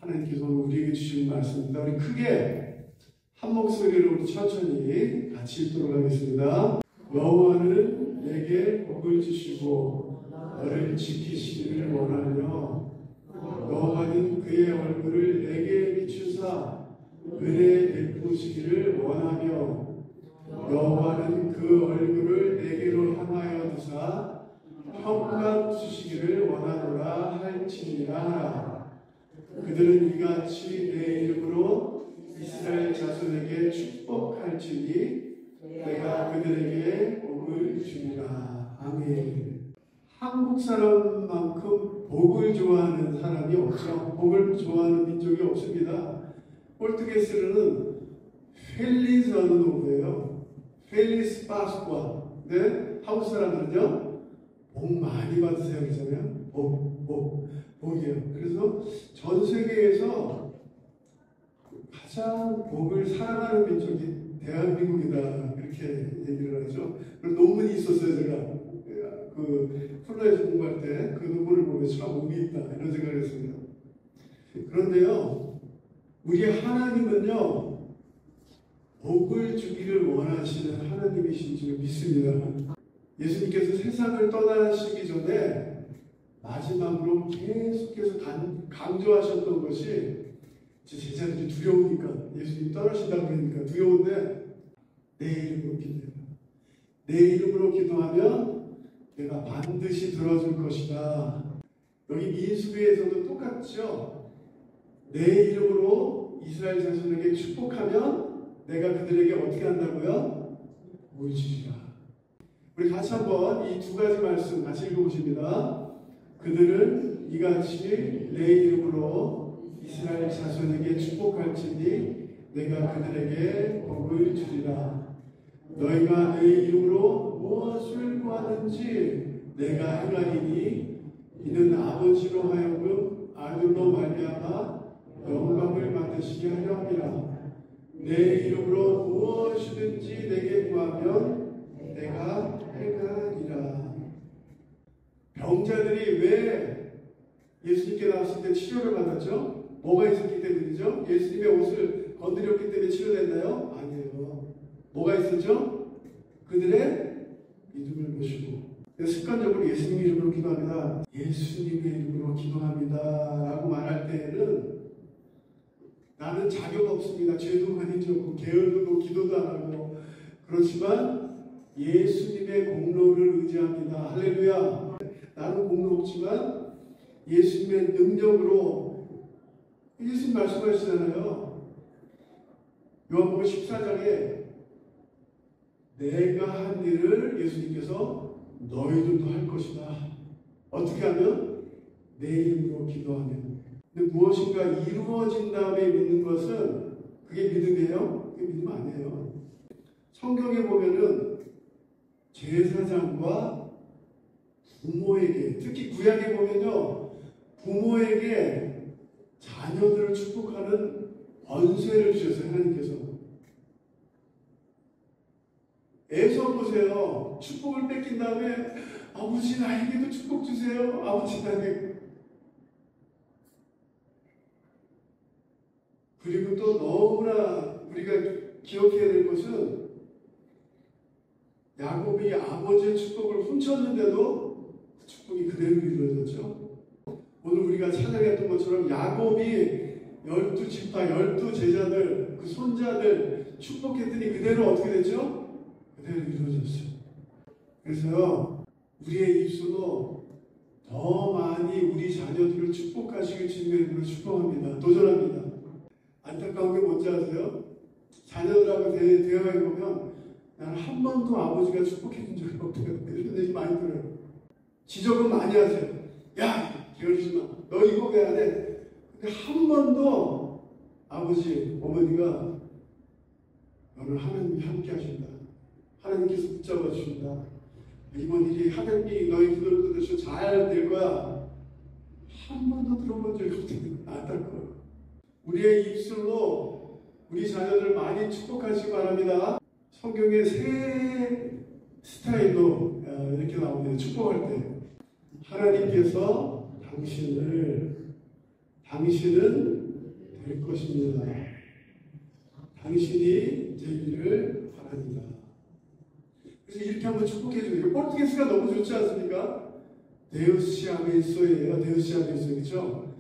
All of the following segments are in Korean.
하나님께서 우리에게 주신 말씀입니다. 우리 크게 한 목소리로 우리 천천히 같이 읽도록 하겠습니다. 여호와는 내게 복을 주시고 너를 지키시기를 원하며 여호와는 그의 얼굴을 내게 비추사 은혜 베푸시기를 원하며 여호와는 그 얼굴을 내게로 향하여 두사 평강 주시기를 원하노라 할지니라. 그들은 이같이 내 이름으로 이스라엘 자손에게 축복할지니 내가 그들에게 복을 주리라. 아멘. 한국 사람만큼 복을 좋아하는 사람이 없죠. 복을 좋아하는 민족이 없습니다. 포르투게스어는 펠리스라는 동어예요. 펠리스 파스쿠아. 근데 한국 사람들은요, 복 많이 받으세요 그러잖아요. 복이에요. 그래서 전 세계에서 가장 복을 사랑하는 민족이 대한민국이다, 이렇게 얘기를 하죠. 그런 논문이 있었어요. 제가 그 플라에서 공부할 때 그 논문을 보면서 참 의미 있다 이런 생각을 했습니다. 그런데요, 우리 하나님은요, 복을 주기를 원하시는 하나님이신 줄 믿습니다. 예수님께서 세상을 떠나시기 전에 마지막으로 계속해서 강조하셨던 것이, 제 제자들이 두려우니까, 예수님이 떠나신다고 그러니까 두려운데, 내 이름으로 기도해라. 내 이름으로 기도하면 내가 반드시 들어줄 것이다. 여기 민수기에서도 똑같죠. 내 이름으로 이스라엘 자손에게 축복하면 내가 그들에게 어떻게 한다고요? 복을 주리라. 우리 같이 한번 이 두 가지 말씀 같이 읽어보십니다. 그들은 이같이 내 이름으로 이스라엘 자손에게 축복할지니 내가 그들에게 복을 주리라. 너희가 내 이름으로 무엇을 구하든지 내가 행하리니 이는 아버지로 하여금 아들로 말미암아 영광을 받으시게 하려 함이라. 내 이름으로 무엇이든지 내게 구하면 내가 행하리라. 병자들이 왜 예수님께 나왔을 때 치료를 받았죠? 뭐가 있었기 때문이죠? 예수님의 옷을 건드렸기 때문에 치료됐나요? 아니에요. 뭐가 있었죠? 그들의 믿음을 보시고. 습관적으로 예수님 이름으로 기도합니다. 예수님의 이름으로 기도합니다 라고 말할 때에는 나는 자격 없습니다. 죄도 많이 졌고 게으르고 기도도 안 하고, 그렇지만 예수님의 공로를 의지합니다. 할렐루야. 나는 공로 없지만 예수님의 능력으로, 예수님 말씀하시잖아요. 요한복음 14장에 내가 한 일을 예수님께서 너희들도 할 것이다. 어떻게 하면? 내 이름으로 기도하면. 근데 무엇인가 이루어진 다음에 믿는 것은 그게 믿음이에요? 그게 믿음 아니에요. 성경에 보면은 제사장과 부모에게, 특히 구약에 보면요, 부모에게 자녀들을 축복하는 권세를 주셨어요. 하나님께서. 에서 보세요. 축복을 뺏긴 다음에 아버지 나에게도 축복 주세요. 아버지 나에게. 그리고 또 너무나 우리가 기억해야 될 것은, 야곱이 아버지의 축복을 훔쳤는데도 그 축복이 그대로 이루어졌죠. 오늘 우리가 찬양했던 것처럼 야곱이 12지파 12제자들 그 손자들 축복했더니 그대로 어떻게 됐죠? 그대로 이루어졌어요. 그래서 우리의 입술로 더 많이 우리 자녀들을 축복하시길 주님의 이름으로 축복합니다. 도전합니다. 안타까운 게 뭔지 아세요? 자녀들하고 대화해보면 나는 한 번도 아버지가 축복해 준 적이 없대요. 이런 얘기 많이 들어요. 지적은 많이 하세요. 야, 게으르지 마. 너 이거 해야 돼. 근데 한 번도 아버지, 어머니가 너는 하나님이 함께 하신다. 하나님께서 붙잡아 주신다. 이번 일이 하나님이 너희 기도를 들으셔 잘 될 거야. 한 번도 들어본 적이 없대요. 안타까워요. 우리의 입술로 우리 자녀들 많이 축복하시기 바랍니다. 성경에 세 스타일로 이렇게 나옵니다. 축복할 때 하나님께서 당신은 될 것입니다. 당신이 되기를 바랍니다. 그래서 이렇게 한번 축복해줘요. 포르투게스가 너무 좋지 않습니까? 데우스 아메소예요. 데우스 아메소, 그렇죠?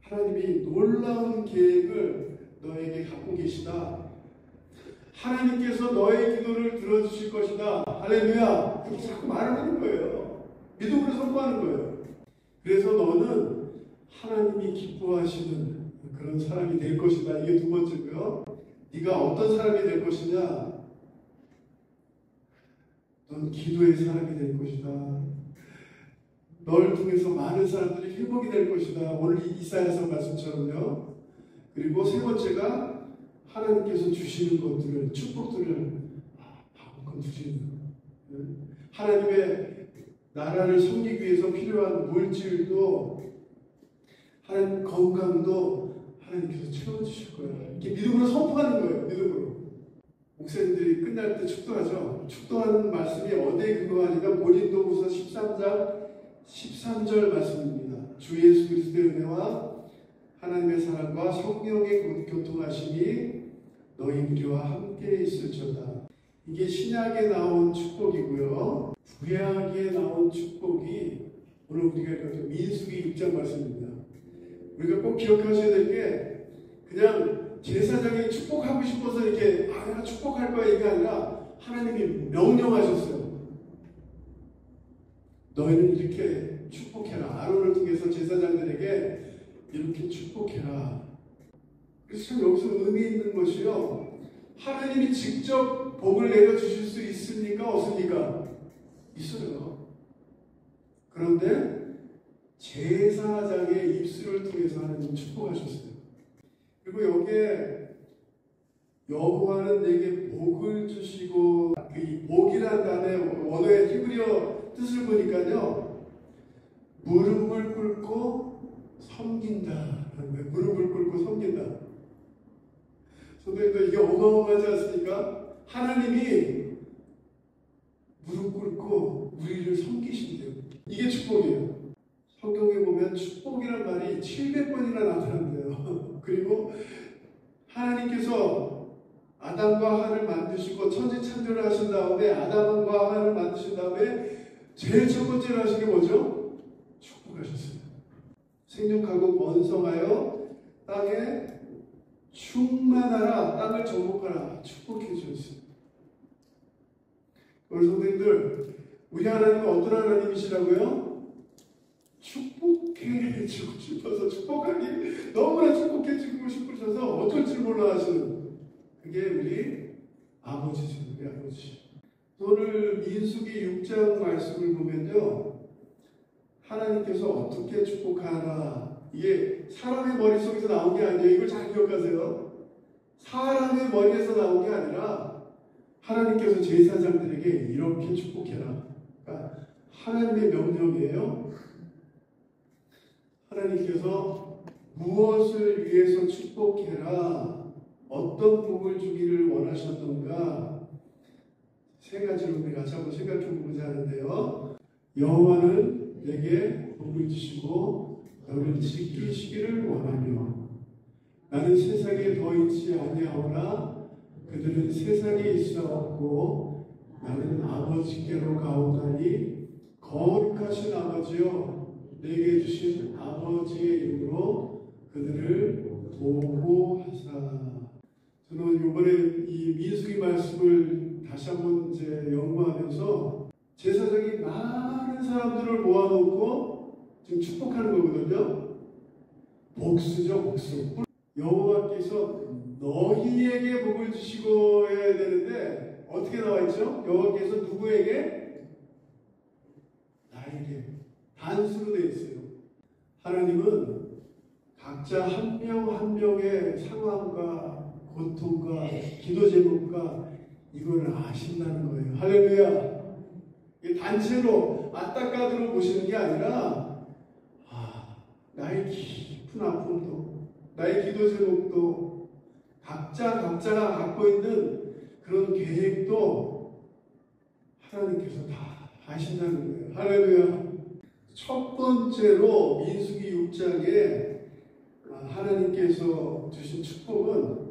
하나님이 놀라운 계획을 너에게 갖고 계시다. 하나님께서 너의 기도를 들어주실 것이다. 할렐루야. 그렇게 자꾸 말을 하는 거예요. 믿음으로 선포하는 거예요. 그래서 너는 하나님이 기뻐하시는 그런 사람이 될 것이다. 이게 두 번째고요. 네가 어떤 사람이 될 것이냐? 넌 기도의 사람이 될 것이다. 널 통해서 많은 사람들이 회복이 될 것이다. 오늘 이사야서 말씀처럼요. 그리고 세 번째가 하나님께서 주시는 것들을, 축복들을 마음껏 주시는 거예요. 하나님의 나라를 섬기기 위해서 필요한 물질도, 하나님 건강도 하나님께서 채워주실 거예요. 이렇게 믿음으로 선포하는 거예요. 믿음으로. 목사님들이 끝날 때 축도하죠. 축도하는 말씀이 어디에 근거하니까 고린도후서 13장 13절 말씀입니다. 주 예수 그리스도의 은혜와 하나님의 사랑과 성령의 교통하심이 너희 우리와 함께 있을지어다. 이게 신약에 나온 축복이고요. 구약에 나온 축복이 오늘 우리가 읽었던 민수기 6장 말씀입니다. 우리가 꼭 기억하셔야 될 게 그냥 제사장이 축복하고 싶어서 이렇게 내가 축복할 거야 이게 아니라 하나님이 명령하셨어요. 너희는 이렇게 축복해라. 아론을 통해서 제사장들에게 이렇게 축복해라. 그래서 참 여기서 의미 있는 것이요. 하나님이 직접 복을 내려주실 수 있습니까? 없습니까? 있어요. 그런데 제사장의 입술을 통해서 하나님 축복하셨어요. 그리고 여기에 여호와는 내게 복을 주시고, 이 복이라는 단어의 원어의 히브리어 뜻을 보니까요, 무릎을 꿇고 섬긴다. 무릎을 꿇고 섬긴다. 선생님도 이게 어마어마하지 않습니까? 하나님이 무릎 꿇고 우리를 섬기신대요. 이게 축복이에요. 성경에 보면 축복이란 말이 700번이나 나타난대요. 그리고 하나님께서 아담과 하와를 만드시고 천지창조를 하신 다음에 아담과 하와를 만드신 다음에 제일 첫 번째로 하신 게 뭐죠? 축복하셨어요. 생육하고 번성하여 땅에 충만하라, 땅을 정복하라, 축복해 주셨어요. 우리 선생님들, 우리 하나님은 어떤 하나님이시라고요? 축복해 주고 싶어서, 축복하기 너무나 축복해 주고 싶으셔서 어쩔 줄 몰라 하시는, 그게 우리 아버지죠. 우리 아버지. 오늘 민수기 6장 말씀을 보면요, 하나님께서 어떻게 축복하나, 이게 사람의 머릿속에서 나온 게 아니에요. 이걸 잘 기억하세요. 사람의 머리에서 나온 게 아니라 하나님께서 제사장들에게 이렇게 축복해라. 그러니까 하나님의 명령이에요. 하나님께서 무엇을 위해서 축복해라, 어떤 복을 주기를 원하셨던가, 세 가지로 우리가 같이 한번 생각해 보고자 하는데요. 여호와는 내게 복을 주시고 너를 지키시기를 원하며 나는 세상에 더 있지 아니하오나 그들은 세상에 있사옵고 나는 아버지께로 가오다니 거룩하신 아버지여 내게 주신 아버지의 이름으로 그들을 보호하사. 저는 이번에 이 민수기 말씀을 다시 한번 이제 연구하면서 제사장이 많은 사람들을 모아놓고 지금 축복하는 거거든요. 복수죠, 복수. 여호와께서 너희에게 복을 주시고 해야 되는데 어떻게 나와 있죠? 여호와께서 누구에게? 나에게. 단수로 되어 있어요. 하나님은 각자 한 명 한 명의 상황과 고통과 기도 제목과 이걸 아신다는 거예요. 할렐루야. 단체로 아따까드로 보시는 게 아니라 나의 깊은 아픔도 나의 기도 제목도 각자가 갖고 있는 그런 계획도 하나님께서 다 아신다는 거예요. 할렐루야. 첫 번째로 민수기 6장에 하나님께서 주신 축복은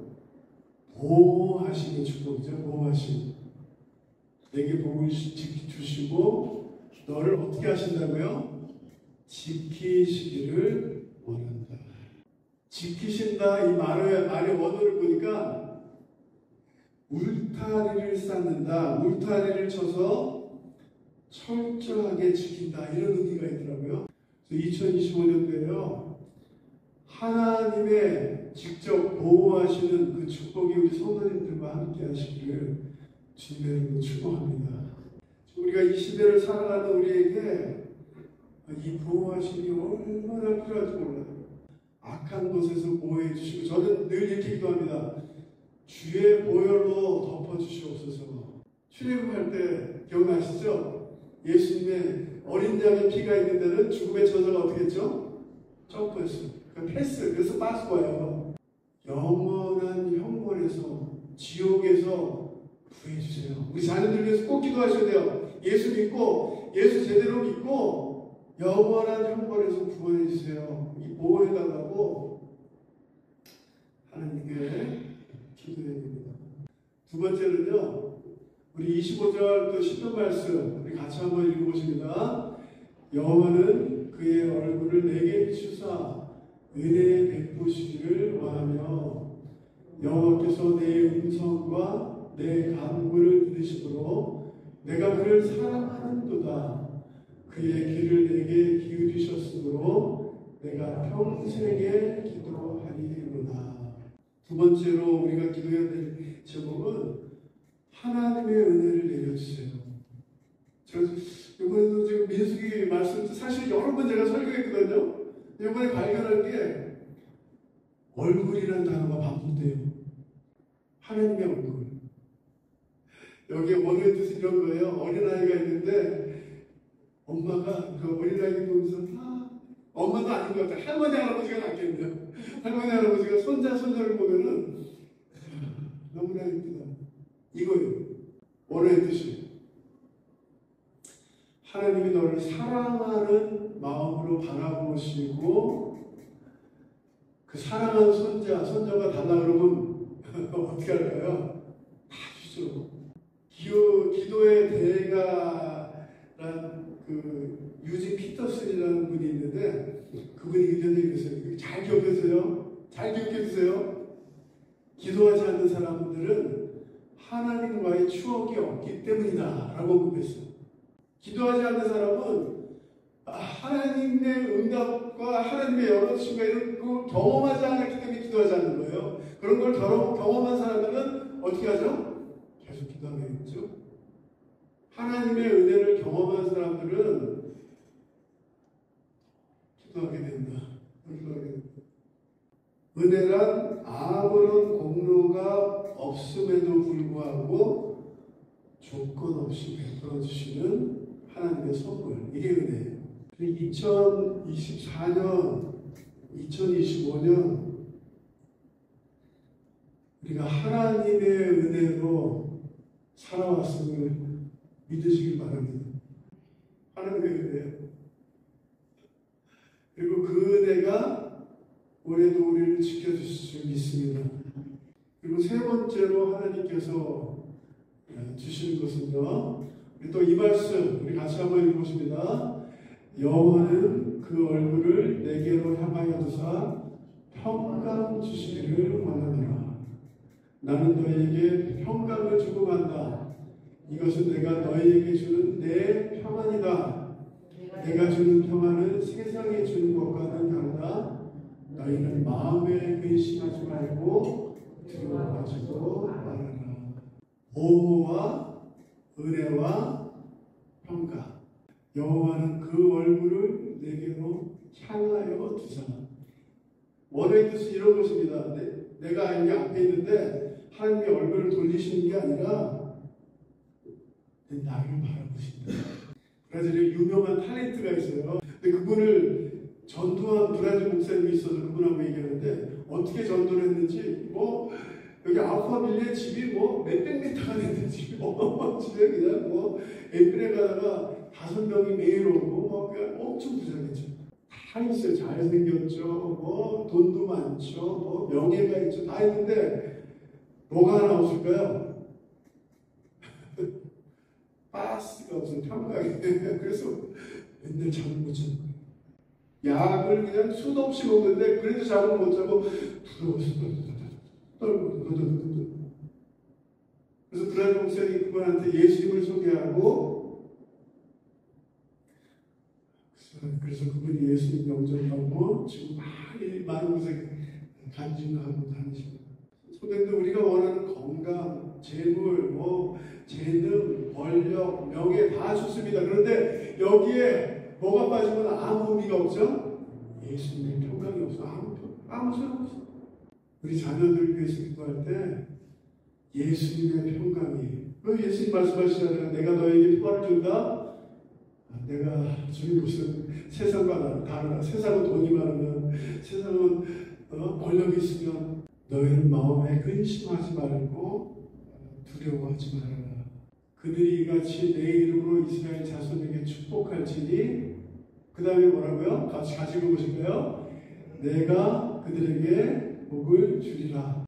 보호하시는 축복이죠. 보호하심. 내게 복을 주시고 너를 어떻게 하신다고요? 지키시기를 원한다. 지키신다 이 말의 원어를 보니까 울타리를 쌓는다. 울타리를 쳐서 철저하게 지킨다. 이런 의미가 있더라고요. 2025년도에요. 하나님의 직접 보호하시는 그 축복이 우리 성도님들과 함께 하시기를 주님의 이름으로 축복합니다. 우리가 이 시대를 살아가는 우리에게 이 보호하심이 얼마나 필요할지 몰라요. 악한 곳에서 보호해 주시고, 저는 늘 이렇게 기도합니다. 주의 보혈로 덮어주시옵소서. 출애굽할 때 기억나시죠? 예수님의 어린 양의 피가 있는 데는 죽음의 저자가 어떻게 했죠? 점프했어요. 패스. 그래서 빠지고 와요. 영원한 형벌에서, 지옥에서 구해주세요. 우리 자녀들 위해서 꼭 기도하셔야 돼요. 예수 믿고, 예수 제대로 믿고, 영원한 형벌에서 구원해주세요. 이 보호해달라고 하나님께 기도해야 됩니다. 두 번째는요, 우리 25절 또 시편 말씀, 우리 같이 한번 읽어보십니다. 여호와는 그의 얼굴을 내게 비추사 은혜 베푸시기를 원하며 여호와께서 내 음성과 내 간구를 들으시므로 내가 그를 사랑하는도다. 그의 귀를 내게 기울이셨으므로 내가 평생에 기도하리로다. 두 번째로 우리가 기도해야 될 제목은 하나님의 은혜를 내려주세요. 제가 이번에도 지금 민수기 말씀 사실 여러 번 제가 설교했거든요. 이번에 발견한 게 얼굴이라는 단어가 반복돼요. 하나님의 얼굴. 여기 원어의 뜻이 이런 거예요. 어린아이가 있는데 엄마가 그 어린아이를 보면서 엄마도 아닌 것 같아요. 할머니 할아버지가 낫겠네요. 할머니 할아버지가 손자를 보면은 너무나 이쁘다. 이거예요. 원어의 뜻이. 하나님이 너를 사랑하는 마음으로 바라보시고 그 사랑하는 손자가 달라 그러면 어떻게 할까요? 다 주죠. 기도의 대가란 그 유진 피터슨이라는 분이 있는데 그분이 이런 얘기를 했어요. 잘 기억해주세요. 잘 기억해주세요. 기도하지 않는 사람들은 하나님과의 추억이 없기 때문이다 라고 공부했어요. 기도하지 않는 사람은 하나님의 응답과 하나님의 열어주심과 이런 걸 경험하지 않았기 때문에 기도하지 않는 거예요. 그런 걸 경험한 사람들은 어떻게 하죠? 계속 기도하겠죠. 하나님의 은혜를 경험한 사람들은 기도하게 된다. 은혜란 아무런 공로가 없음에도 불구하고 조건 없이 베풀어 주시는 하나님의 선물. 이게 은혜예요. 2024년, 2025년 우리가 하나님의 은혜로 살아왔음을 믿으시길 바랍니다. 하나님의 은혜예요. 그리고 그 은혜가 올해도 우리를 지켜주실 줄 믿습니다. 그리고 세 번째로 하나님께서 주시는 것은요. 또 이 말씀 우리 같이 한번 읽어보십니다. 여호와는 그 얼굴을 내게로 향하여 두사 평강 주시기를 원하노라. 나는 너희에게 평강을 주고 간다. 이것은 내가 너희에게 주는 내 평안이다. 내가 주는 평안은 세상이 주는 것과는 다르다. 너희는 마음에 근심하지 말고 두려워하지도 말아라. 보호와 은혜와 평강. 여호와는 그 얼굴을 내게로 향하여 두사. 원어의 뜻이 이런 것입니다. 내가 여기 앞에 있는데 하나님의 얼굴을 돌리시는 게 아니라 나를 바라보신다. 그래서 유명한 탤런트가 있어요. 근데 그분을 전도한 브라질 목사님이 있어서 그분하고 얘기하는데 어떻게 전도를 했는지 여기 아우파빌리의 집이 몇백 미터가 되는 집이 집에 그냥 엠프레 가다가 5명이 매일 오고 그냥 엄청 부자겠죠. 다 다 있어요. 잘생겼죠. 뭐 돈도 많죠. 뭐 명예가 있죠. 다 있는데 뭐가 하나 없을까요? 가스가 없어요. 평강이. 그래서 맨날 잠을 못 자는 거예요. 약을 그냥 수도 없이 먹는데 그래도 잠을 못 자고 두려워서 떨고. 그래서 브라질 목사님이 그분한테 예수님을 소개하고, 그래서 그분이 예수님 영접하고 지금 많은 곳에 간증하고 다니십니다. 성도님들, 우리가 원하는 건강, 재물, 재능, 권력, 명예 다 좋습니다. 그런데 여기에 뭐가 빠지면 아무 의미가 없죠? 예수님의 평강이 없어. 아무 소용없어. 우리 자녀들 위해서 기도할 때 예수님의 평강이, 예수님 말씀하시잖아요. 내가 너에게 평안을 준다. 내가 주는 것은 세상과 다르다. 세상은 돈이 많으면, 세상은 권력이 있으면 너희는 마음에 근심하지 말고 두려워하지 말아라. 그들이 같이 내 이름으로 이스라엘 자손에게 축복할지니, 그 다음에 뭐라고요? 같이 읽어보실까요? 내가 그들에게 복을 주리라.